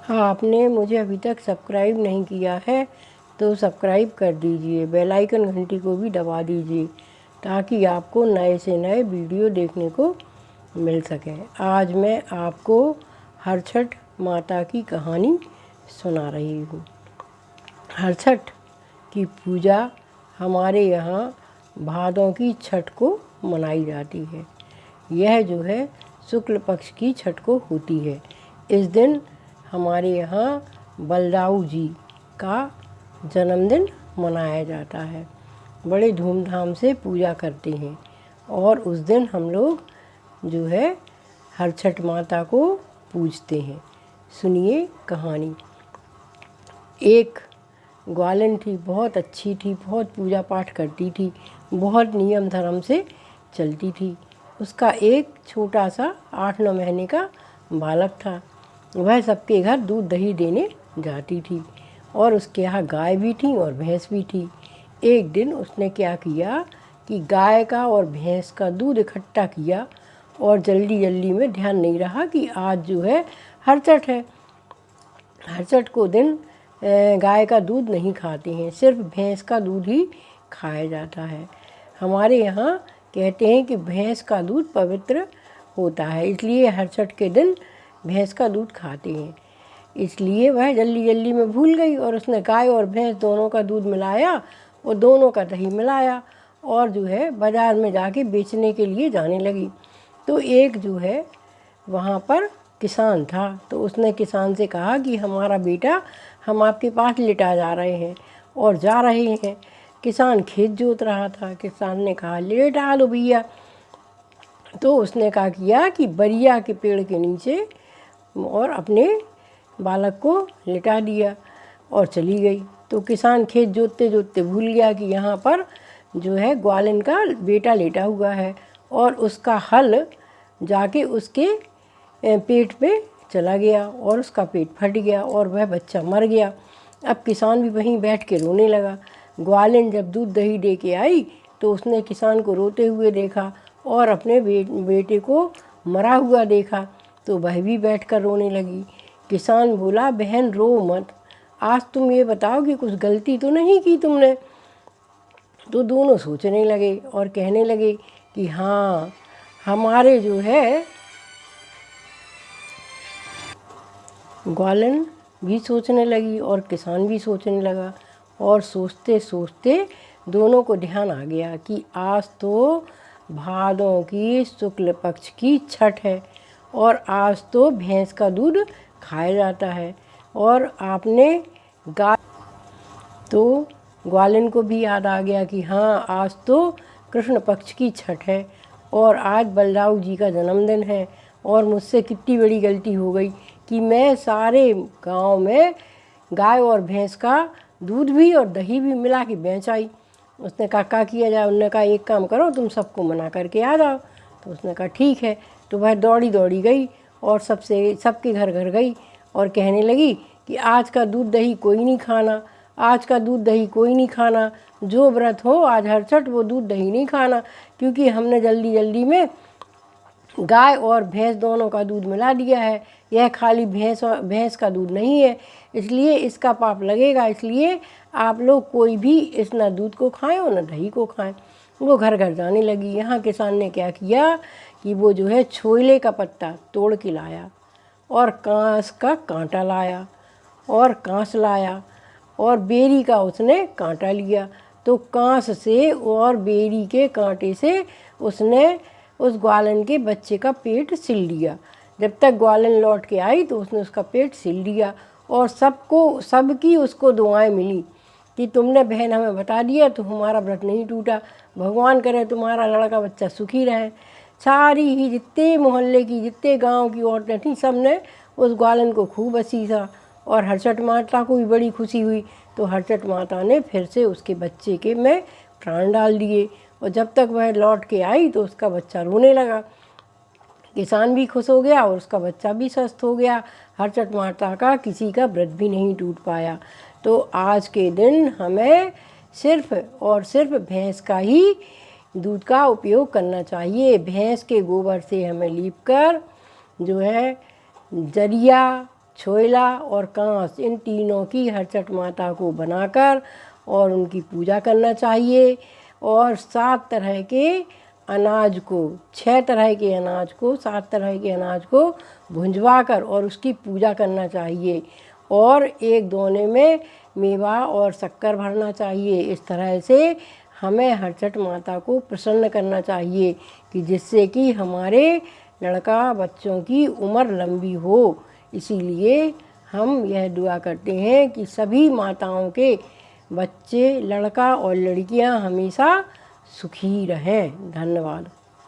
आपने मुझे अभी तक सब्सक्राइब नहीं किया है तो सब्सक्राइब कर दीजिए, बेल आइकन घंटी को भी दबा दीजिए ताकि आपको नए से नए वीडियो देखने को मिल सके। आज मैं आपको हरछठ माता की कहानी सुना रही हूँ। हरछठ की पूजा हमारे यहाँ भादों की छठ को मनाई जाती है। यह जो है शुक्ल पक्ष की छठ को होती है। इस दिन हमारे यहाँ बलदाऊ जी का जन्मदिन मनाया जाता है। बड़े धूमधाम से पूजा करते हैं और उस दिन हम लोग जो है हरछठ माता को पूजते हैं। सुनिए कहानी। एक ग्वालिन थी, बहुत अच्छी थी, बहुत पूजा पाठ करती थी, बहुत नियम धर्म से चलती थी। उसका एक छोटा सा 8-9 महीने का बालक था। वह सबके घर दूध दही देने जाती थी और उसके यहाँ गाय भी थी और भैंस भी थी। एक दिन उसने क्या किया कि गाय का और भैंस का दूध इकट्ठा किया और जल्दी जल्दी में ध्यान नहीं रहा कि आज जो है हरछठ है। हरछठ को दिन गाय का दूध नहीं खाते हैं, सिर्फ भैंस का दूध ही खाया जाता है। हमारे यहाँ कहते हैं कि भैंस का दूध पवित्र होता है, इसलिए हरछठ के दिन भैंस का दूध खाते हैं। इसलिए वह जल्दी जल्दी में भूल गई और उसने गाय और भैंस दोनों का दूध मिलाया और दोनों का दही मिलाया और जो है बाज़ार में जाके बेचने के लिए जाने लगी। तो एक जो है वहाँ पर किसान था, तो उसने किसान से कहा कि हमारा बेटा हम आपके पास लिटा जा रहे हैं और जा रहे हैं। किसान खेत जोत रहा था। किसान ने कहा लेटा लो भैया। तो उसने क्या किया कि बरिया के पेड़ के नीचे और अपने बालक को लिटा दिया और चली गई। तो किसान खेत जोतते जोतते भूल गया कि यहाँ पर जो है ग्वालिन का बेटा लेटा हुआ है और उसका हल जाके उसके पेट पे चला गया और उसका पेट फट गया और वह बच्चा मर गया। अब किसान भी वहीं बैठ के रोने लगा। ग्वालिन जब दूध दही दे के आई तो उसने किसान को रोते हुए देखा और अपने बेटे को मरा हुआ देखा, तो वह भी बैठकर रोने लगी। किसान बोला बहन रो मत, आज तुम ये बताओ कि कुछ गलती तो नहीं की तुमने। तो दोनों सोचने लगे और कहने लगे कि हाँ, हमारे जो है ग्वालिन भी सोचने लगी और किसान भी सोचने लगा और सोचते सोचते दोनों को ध्यान आ गया कि आज तो भादों की शुक्ल पक्ष की छठ है और आज तो भैंस का दूध खाया जाता है और आपने गाय। तो ग्वालिन को भी याद आ गया कि हाँ, आज तो कृष्ण पक्ष की छठ है और आज बलदाऊ जी का जन्मदिन है और मुझसे कितनी बड़ी गलती हो गई कि मैं सारे गांव में गाय और भैंस का दूध भी और दही भी मिला के बेच आई। उसने कहा क्या किया जाए। उन्होंने कहा एक काम करो, तुम सबको मना करके आ जाओ। तो उसने कहा ठीक है। तो वह दौड़ी दौड़ी गई और सबके घर घर गई और कहने लगी कि आज का दूध दही कोई नहीं खाना, आज का दूध दही कोई नहीं खाना, जो व्रत हो आज हरछठ वो दूध दही नहीं खाना, क्योंकि हमने जल्दी जल्दी में गाय और भैंस दोनों का दूध मिला दिया है। यह खाली भैंस का दूध नहीं है, इसलिए इसका पाप लगेगा। इसलिए आप लोग कोई भी इस न दूध को खाएं और न दही को खाएं। वो घर घर जाने लगी। यहाँ किसान ने क्या किया कि वो जो है छोले का पत्ता तोड़ के लाया और कांस का कांटा लाया और कांस लाया और बेरी का उसने कांटा लिया। तो कांस से और बेरी के कांटे से उसने उस ग्वालिन के बच्चे का पेट सिल लिया। जब तक ग्वालिन लौट के आई तो उसने उसका पेट सिल लिया और सबकी उसको दुआएं मिली कि तुमने बहन हमें बता दिया तो हमारा व्रत नहीं टूटा, भगवान करे तुम्हारा लड़का बच्चा सुखी रहे। सारी ही जितने मोहल्ले की जितने गांव की औरतें थीं सब ने उस ग्वालिन को खूब हंसीसा और हरछठ माता को भी बड़ी खुशी हुई। तो हरछठ माता ने फिर से उसके बच्चे के में प्राण डाल दिए और जब तक वह लौट के आई तो उसका बच्चा रोने लगा। किसान भी खुश हो गया और उसका बच्चा भी स्वस्थ हो गया। हरछठ माता का किसी का व्रत भी नहीं टूट पाया। तो आज के दिन हमें सिर्फ और सिर्फ भैंस का ही दूध का उपयोग करना चाहिए। भैंस के गोबर से हमें लीपकर जो है जरिया छोइला और कांस, इन तीनों की हरचट माता को बनाकर और उनकी पूजा करना चाहिए। और 7 तरह के अनाज को, 6 तरह के अनाज को, 7 तरह के अनाज को भुंजवा कर और उसकी पूजा करना चाहिए। और एक दोने में मेवा और शक्कर भरना चाहिए। इस तरह से हमें हरचट माता को प्रसन्न करना चाहिए कि जिससे कि हमारे लड़का बच्चों की उम्र लंबी हो। इसीलिए हम यह दुआ करते हैं कि सभी माताओं के बच्चे, लड़का और लड़कियां हमेशा सुखी रहें। धन्यवाद।